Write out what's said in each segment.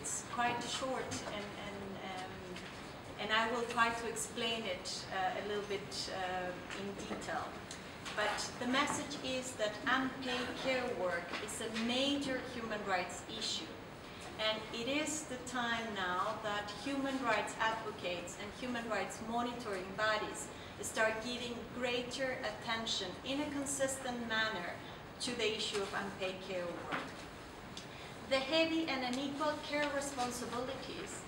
it's quite short, and I will try to explain it a little bit in detail. But the message is that unpaid care work is a major human rights issue. And it is the time now that human rights advocates and human rights monitoring bodies start giving greater attention in a consistent manner to the issue of unpaid care work. The heavy and unequal care responsibilities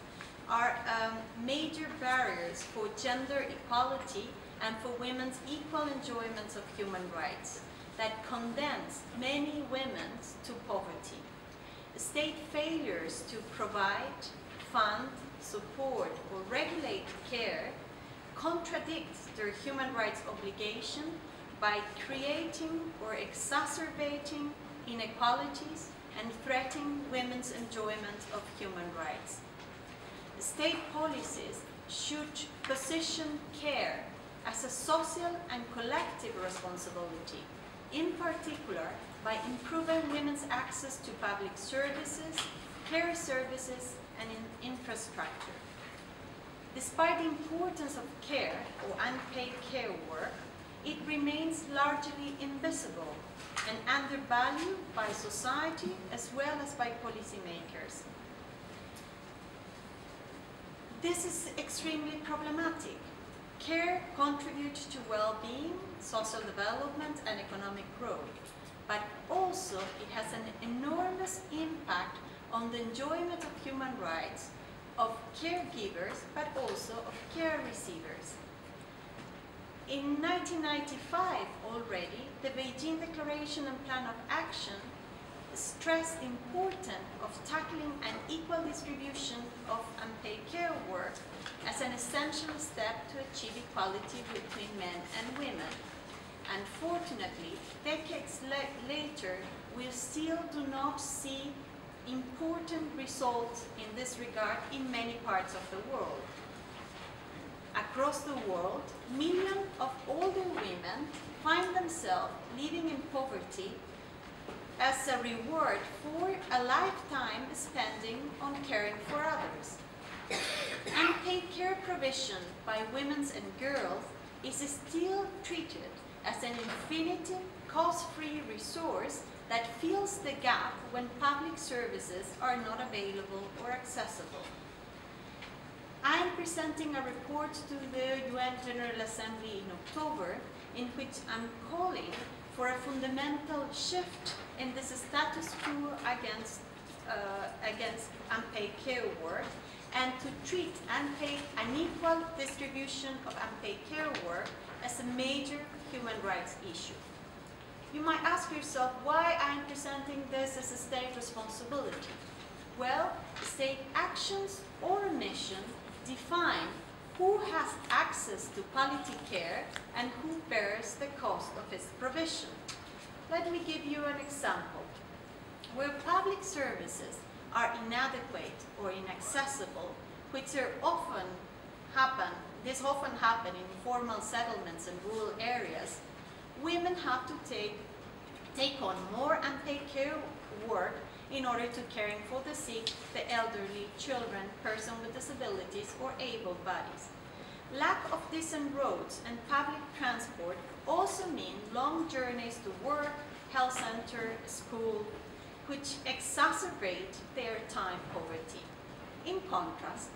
are major barriers for gender equality and for women's equal enjoyment of human rights that condense many women to poverty. State failures to provide, fund, support, or regulate care contradicts their human rights obligation by creating or exacerbating inequalities and threatening women's enjoyment of human rights. State policies should position care as a social and collective responsibility, in particular by improving women's access to public services, care services, and infrastructure. Despite the importance of care or unpaid care work, it remains largely invisible and undervalued by society as well as by policymakers. This is extremely problematic. Care contributes to well-being, social development, and economic growth, but also it has an enormous impact on the enjoyment of human rights of caregivers, but also of care receivers. In 1995 already, the Beijing Declaration and Plan of Action stressed the importance of tackling an equal distribution of unpaid care work as an essential step to achieve equality between men and women. Unfortunately, decades later, we still do not see important results in this regard in many parts of the world. Across the world, millions of older women find themselves living in poverty as a reward for a lifetime spending on caring for others. Unpaid care provision by women and girls is still treated as an infinitive, cost-free resource that fills the gap when public services are not available or accessible. I am presenting a report to the UN General Assembly in October in which I'm calling for a fundamental shift in this status quo against unpaid care work, and to treat unequal distribution of unpaid care work as a major human rights issue. You might ask yourself why I'm presenting this as a state responsibility. Well, state actions or omission define who has access to quality care and who bears the cost of its provision. Let me give you an example. Where public services are inadequate or inaccessible, which often happen in informal settlements and rural areas, women have to take on more unpaid care work in order to caring for the sick, the elderly, children, persons with disabilities, or able bodies. Lack of decent roads and public transport also mean long journeys to work, health center, school, which exacerbate their time poverty. In contrast,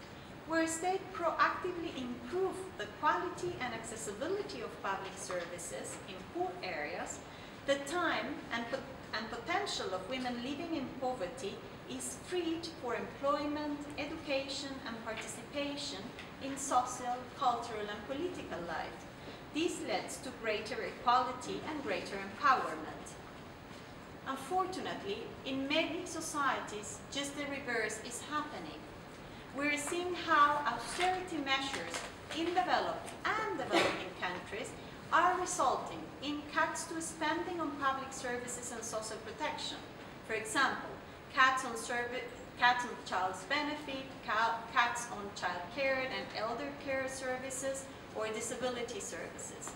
where states proactively improve the quality and accessibility of public services in poor areas, the time and potential of women living in poverty is freed for employment, education, and participation in social, cultural, and political life. This leads to greater equality and greater empowerment. Unfortunately, in many societies, just the reverse is happening. We're seeing how austerity measures in developed and developing countries are resulting in cuts to spending on public services and social protection. For example, cuts on child benefit, cuts on child care and elder care services, or disability services.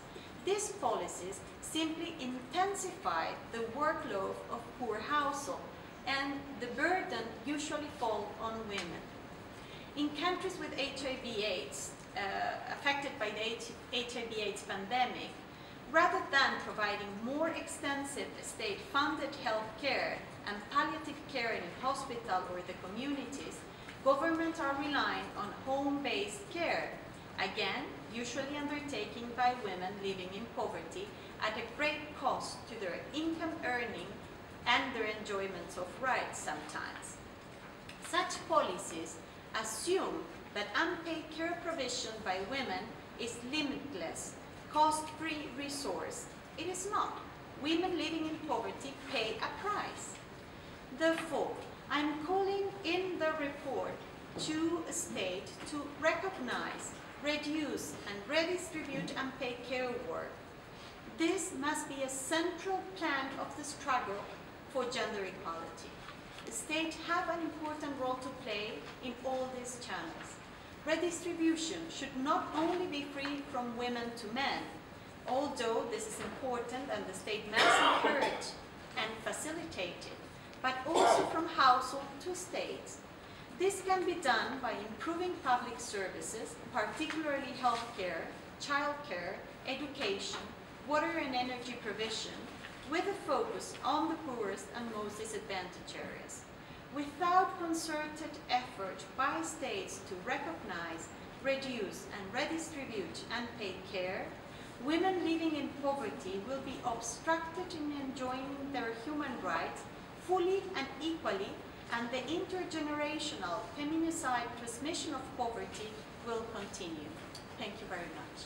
These policies simply intensify the workload of poor households, and the burden usually falls on women. In countries with HIV/AIDS, affected by the HIV/AIDS pandemic, rather than providing more extensive state-funded health care and palliative care in a hospital or the communities, governments are relying on home-based care, again, usually undertaken by women living in poverty at a great cost to their income earning and their enjoyment of rights sometimes. Such policies assume that unpaid care provision by women is limitless, cost-free resource. It is not. Women living in poverty pay a price. Therefore, I'm calling in the report to a state to recognize, reduce, and redistribute unpaid care work. This must be a central plank of the struggle for gender equality. The state have an important role to play in all these channels. Redistribution should not only be free from women to men, although this is important and the state must encourage and facilitate it, but also from household to state. This can be done by improving public services, particularly healthcare, childcare, education, water and energy provision, with a focus on the poorest and most disadvantaged areas. Without concerted effort by states to recognize, reduce, and redistribute unpaid care, women living in poverty will be obstructed in enjoying their human rights fully and equally, and the intergenerational feminicide transmission of poverty will continue. Thank you very much.